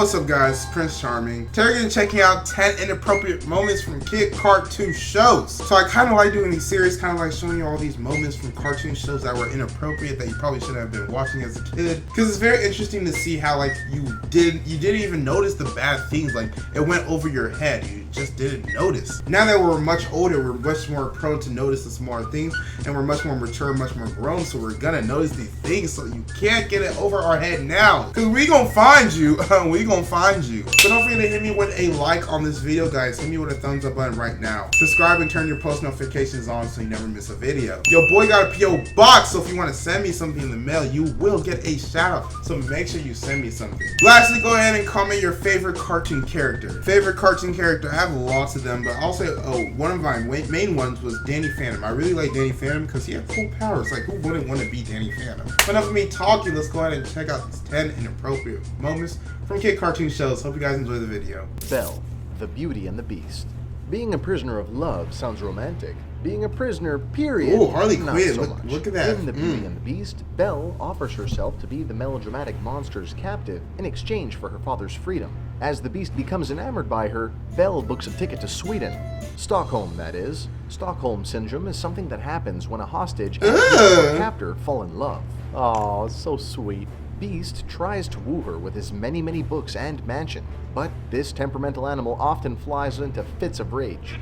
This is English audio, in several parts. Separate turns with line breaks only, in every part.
what's up guys, Prince Charming. Today we're checking out 10 inappropriate moments from kid cartoon shows. So I kind of like doing these series, kind of like showing you all these moments from cartoon shows that were inappropriate that you probably shouldn't have been watching as a kid. Because it's very interesting to see how like you didn't even notice the bad things, like it went over your head. You just didn't notice. Now that we're much older, we're much more prone to notice the smaller things, and we're much more mature, much more grown, so we're gonna notice these things, so you can't get it over our head now. Because we gonna find you. We gonna find you. So don't forget to hit me with a like on this video, guys. Hit me with a thumbs up button right now. Subscribe and turn your post notifications on so you never miss a video. Your boy got a P.O Box, so if you want to send me something in the mail, you will get a shout out. So make sure you send me something. Lastly, go ahead and comment your favorite cartoon character. Favorite cartoon character, I have lots of them, but also one of my main ones was Danny Phantom. I really like Danny Phantom because he had cool powers. Like, who wouldn't want to be Danny Phantom? But enough of me talking, let's go ahead and check out these 10 inappropriate moments from kid cartoon shows. Hope you guys enjoy the video.
Belle, the Beauty and the Beast. Being a prisoner of love sounds romantic. Being a prisoner, period,
ooh, Harley
not
Quinn.
so much.
Look at that.
In The Beauty and the Beast, Belle offers herself to be the melodramatic monster's captive in exchange for her father's freedom. As the Beast becomes enamored by her, Belle books a ticket to Sweden. Stockholm, that is. Stockholm Syndrome is something that happens when a hostage and a captor fall in love. Aw, so sweet. Beast tries to woo her with his many books and mansion, but this temperamental animal often flies into fits of rage.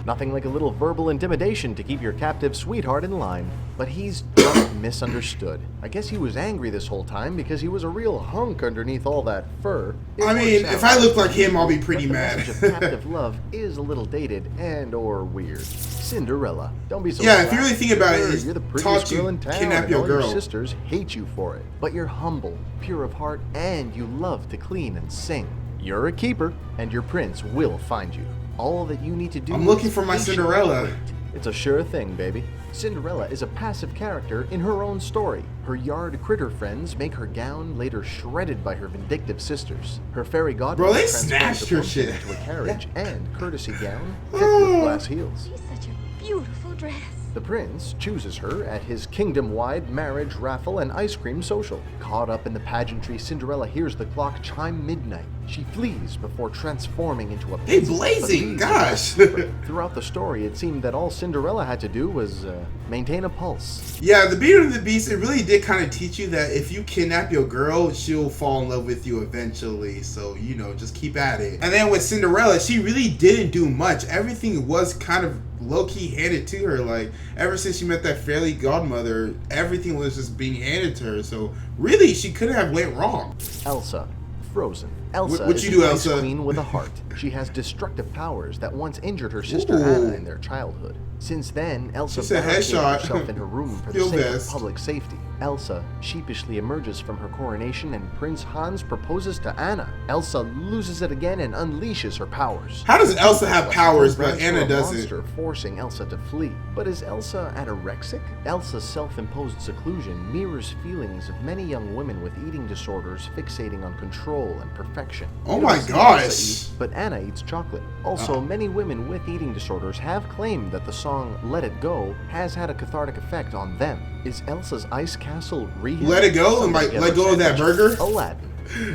Nothing like a little verbal intimidation to keep your captive sweetheart in line, but he's just misunderstood. I guess he was angry this whole time because he was a real hunk underneath all that fur.
I mean, if I look like him, I'll be pretty mad.
The message of captive love is a little dated and or weird. Cinderella. Don't be so
yeah, if you really think about it,
you're the
taught
prettiest
you
girl in town,
kidnap
and
your
all
girl.
your sisters hate you for it. But you're humble, pure of heart, and you love to clean and sing. You're a keeper, and your prince will find you. All that you need to do
I'm looking for my
is
Cinderella.
wait. It's a sure thing, baby. Cinderella is a passive character in her own story. Her yard critter friends make her gown later shredded by her vindictive sisters. Her fairy godmother
they
transforms
snatched
the
her
pumpkin
shit.
into a carriage and courtesy gown thick with glass heels.
She's such a beautiful dress.
The prince chooses her at his kingdom-wide marriage raffle and ice cream social. Caught up in the pageantry, Cinderella hears the clock chime midnight. She flees before transforming into a
Hey,
princess.
blazing, gosh.
Throughout the story, it seemed that all Cinderella had to do was maintain a pulse.
Yeah, The Beauty and the Beast, it really did kind of teach you that if you kidnap your girl, she'll fall in love with you eventually. So, you know, just keep at it. And then with Cinderella, she really didn't do much. Everything was kind of low-key handed to her. Like, ever since she met that fairy godmother, everything was just being handed to her. So, really, she couldn't have went wrong.
Elsa Frozen. Elsa
What
is
you do,
an ice
Elsa?
queen with a heart. She has destructive powers that once injured her sister
Ooh.
Anna in their childhood. Since then, Elsa
She said
barricaded
headshot.
herself in her room for the
Feel
sake
best.
of public safety. Elsa sheepishly emerges from her coronation and Prince Hans proposes to Anna. Elsa loses it again and unleashes her powers.
How does Elsa have
Elsa
powers, but
runs from
Anna
a
doesn't?
monster, forcing Elsa to flee. But is Elsa anorexic? Elsa's self-imposed seclusion mirrors feelings of many young women with eating disorders fixating on control and perfection.
Oh
You
my
don't see
gosh.
Elsa eat, but Anna eats chocolate. Also, many women with eating disorders have claimed that the song Let It Go has had a cathartic effect on them. Is Elsa's ice castle rehab?
Let it go and like let go of that burger?
Aladdin.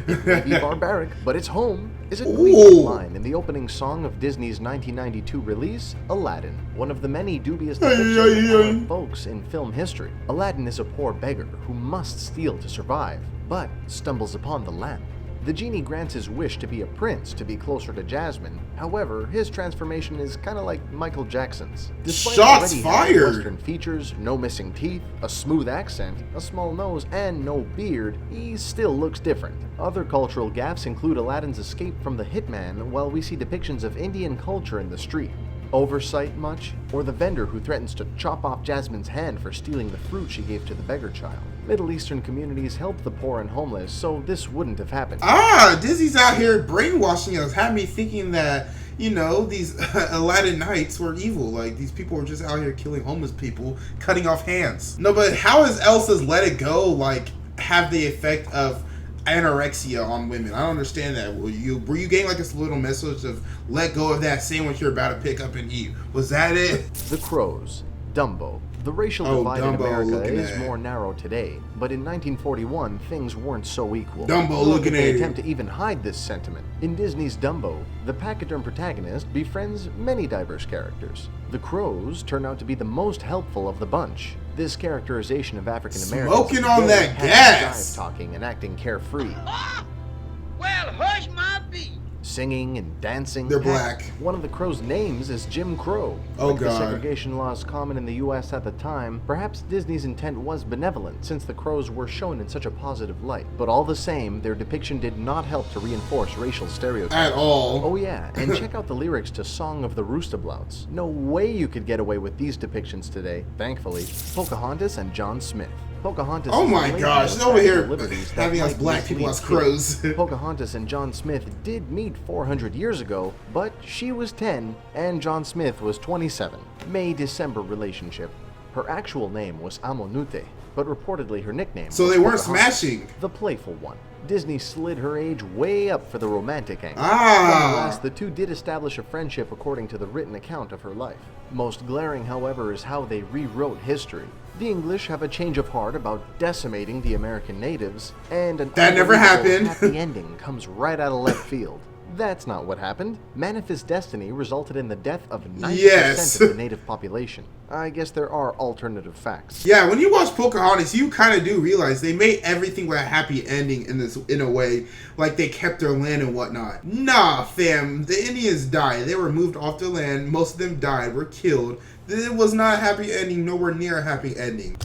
It may be barbaric, but it's home. Is a
Ooh.
gleeful line in the opening song of Disney's 1992 release, Aladdin, one of the many dubious depictions of folks in film history. Aladdin is a poor beggar who must steal to survive, but stumbles upon the lamp. The genie grants his wish to be a prince to be closer to Jasmine. However, his transformation is kind of like Michael Jackson's. Despite
Shots
already having
fired!
Western features, no missing teeth, a smooth accent, a small nose, and no beard, he still looks different. Other cultural gaffes include Aladdin's escape from the hitman, while we see depictions of Indian culture in the street. Oversight much? Or the vendor who threatens to chop off Jasmine's hand for stealing the fruit she gave to the beggar child. Middle Eastern communities help the poor and homeless, so this wouldn't have happened.
Disney's out here brainwashing us, had me thinking that, you know, these Aladdin Knights were evil. Like, these people were just out here killing homeless people, cutting off hands. No, but how is Elsa's Let It Go, like, have the effect of anorexia on women? I don't understand that. Were you getting like this little message of let go of that sandwich you're about to pick up and eat? Was that it?
The Crows, Dumbo, The racial
Oh,
divide in
Dumbo
America
looking
is
at.
more narrow today, but in 1941, things weren't so equal.
Dumbo
Nor
looking
did they
at.
attempt to even hide this sentiment. In Disney's Dumbo, the pachyderm protagonist befriends many diverse characters. The crows turn out to be the most helpful of the bunch. This characterization of African Americans
Smoking on that gas.
talking and acting carefree.
Well, hush my beat.
Singing and dancing.
They're
Heck,
black.
One of the Crow's names is Jim Crow.
Oh,
Like the
God.
segregation laws common in the U.S. at the time, perhaps Disney's intent was benevolent since the Crows were shown in such a positive light. But all the same, their depiction did not help to reinforce racial stereotypes.
At all.
Oh yeah, and check out the lyrics to Song of the Roostablouts. No way you could get away with these depictions today, thankfully. Pocahontas and John Smith. Pocahontas
Oh
is
my
elated
gosh,
with
she's over here
sexual liberties that
having us
might
black people
mislead
as crows.
kids. Pocahontas and John Smith did meet 400 years ago, but she was 10 and John Smith was 27. May-December relationship. Her actual name was Amonute, but reportedly her nickname
So
was
they weren't
Pocahontas,
smashing.
the playful one. Disney slid her age way up for the romantic angle.
Ah.
Nonetheless, the two did establish a friendship according to the written account of her life. Most glaring, however, is how they rewrote history. The English have a change of heart about decimating the American natives, and an
That never
unbelievable
happened.
happy ending comes right out of left field. That's not what happened. Manifest destiny resulted in the death of 90%
Yes.
of the native population. I guess there are alternative facts.
Yeah, when you watch Pocahontas, you kind of do realize they made everything with a happy ending in a way, like they kept their land and whatnot. Nah, fam, the Indians died. They were moved off their land. Most of them died, were killed. It was not a happy ending, nowhere near a happy ending.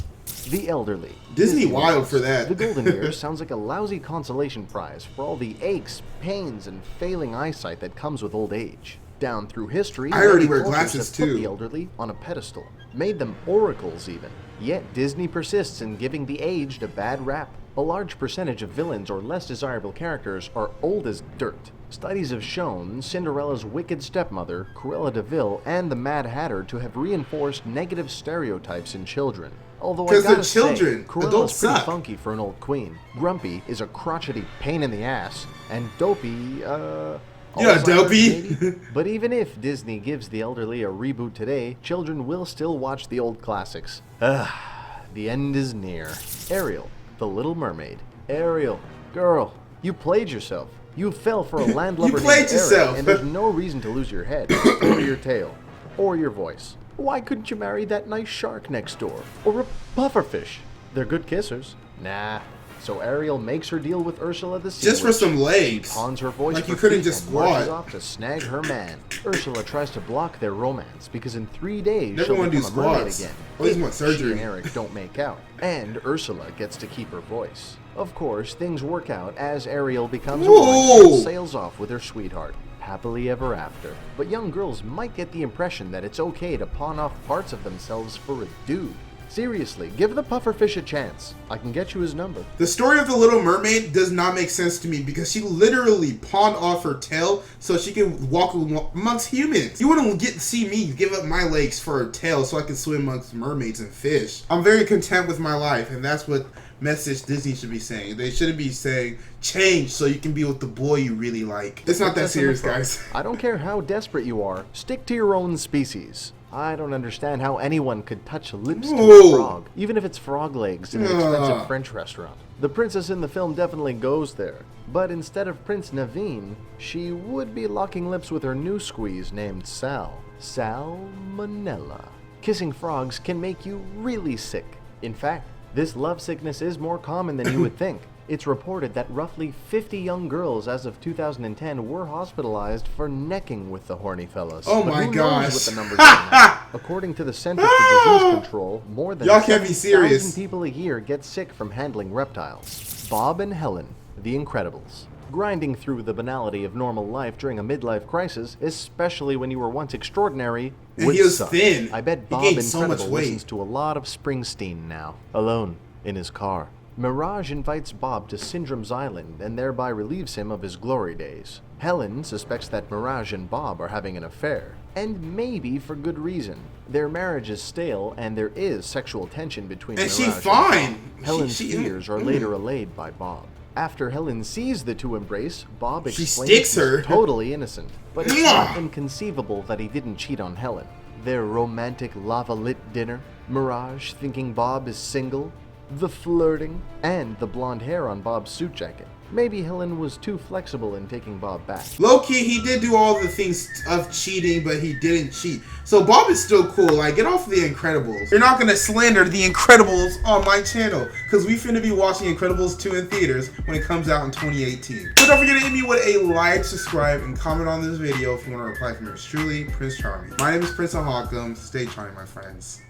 The elderly.
Disney wild for that.
The Golden Years sounds like a lousy consolation prize for all the aches, pains, and failing eyesight that comes with old age. Down through history,
I already
many
wear
cultures
glasses,
have put
too.
the elderly on a pedestal, made them oracles even. Yet Disney persists in giving the aged a bad rap. A large percentage of villains or less desirable characters are old as dirt. Studies have shown Cinderella's wicked stepmother, Cruella de Vil, and the Mad Hatter to have reinforced negative stereotypes in children. Although I
'Cause they're
gotta say,
children.
Cruella's
Adults
pretty
suck.
funky for an old queen. Grumpy is a crotchety pain in the ass, and Dopey,
Yeah,
Alzheimer's,
Dopey.
maybe? But even if Disney gives the elderly a reboot today, children will still watch the old classics. The end is near. Ariel, the Little Mermaid. Ariel, girl, you played yourself. You fell for a landlubber named
played
Eric,
yourself.
and there's no reason to lose your head, or your tail, or your voice. Why couldn't you marry that nice shark next door? Or a pufferfish? They're good kissers. Nah. So Ariel makes her deal with Ursula the Sea
Just for
Witch.
some legs.
Pawns her voice
Like
for
you couldn't
feet
just
and marches
squat.
off to snag her man. Ursula tries to block their romance because in 3 days
Never
she'll
wanna do
become a mermaid
squats.
again.
Always
if
want
she
surgery.
and Eric don't make out. And Ursula gets to keep her voice. Of course, things work out as Ariel becomes a woman
Whoa!
and sails off with her sweetheart. Happily ever after. But young girls might get the impression that it's okay to pawn off parts of themselves for a dude. Seriously, give the pufferfish a chance. I can get you his number.
The story of the Little Mermaid does not make sense to me because she literally pawned off her tail so she can walk amongst humans. You wouldn't get to see me give up my legs for a tail so I can swim amongst mermaids and fish. I'm very content with my life, and that's what message Disney should be saying. They shouldn't be saying, change so you can be with the boy you really like. It's not that
That's in the
serious,
front.
guys.
I don't care how desperate you are, stick to your own species. I don't understand how anyone could touch lips to
Whoa.
a frog, even if it's frog legs in an expensive French restaurant. The princess in the film definitely goes there, but instead of Prince Naveen, she would be locking lips with her new squeeze named Sal. Salmonella. Kissing frogs can make you really sick. In fact, this love sickness is more common than you would think. It's reported that roughly 50 young girls as of 2010 were hospitalized for necking with the horny fellas.
Oh
But
my
who
gosh.
knows what the numbers are now? According to the Center for Disease Control, more than
Y'all can't be
7,000
serious.
people a year get sick from handling reptiles. Bob and Helen, the Incredibles. Grinding through the banality of normal life during a midlife crisis, especially when you were once extraordinary,
And
would
he was
suck.
thin.
I bet
He
Bob
gained so much
Incredible
weight.
listens to a lot of Springsteen now, alone in his car. Mirage invites Bob to Syndrome's Island and thereby relieves him of his glory days. Helen suspects that Mirage and Bob are having an affair, and maybe for good reason. Their marriage is stale and there is sexual tension between
And
Mirage
she
and
fine.
Bob. Helen's
She-
fears are later allayed by Bob. After Helen sees the two embrace, Bob
She
explains
sticks
he's
her.
totally innocent, but it's
Mwah.
not inconceivable that he didn't cheat on Helen. Their romantic lava-lit dinner, Mirage thinking Bob is single, the flirting, and the blonde hair on Bob's suit jacket. Maybe Helen was too flexible in taking Bob back.
Low-key, he did do all the things of cheating, but he didn't cheat. So Bob is still cool. Like, get off The Incredibles. You're not gonna slander The Incredibles on my channel, because we finna be watching Incredibles 2 in theaters when it comes out in 2018. So don't forget to hit me with a like, subscribe, and comment on this video if you want to reply from yours truly, Prince Charming. My name is Prince Ohakam. Stay charming, my friends.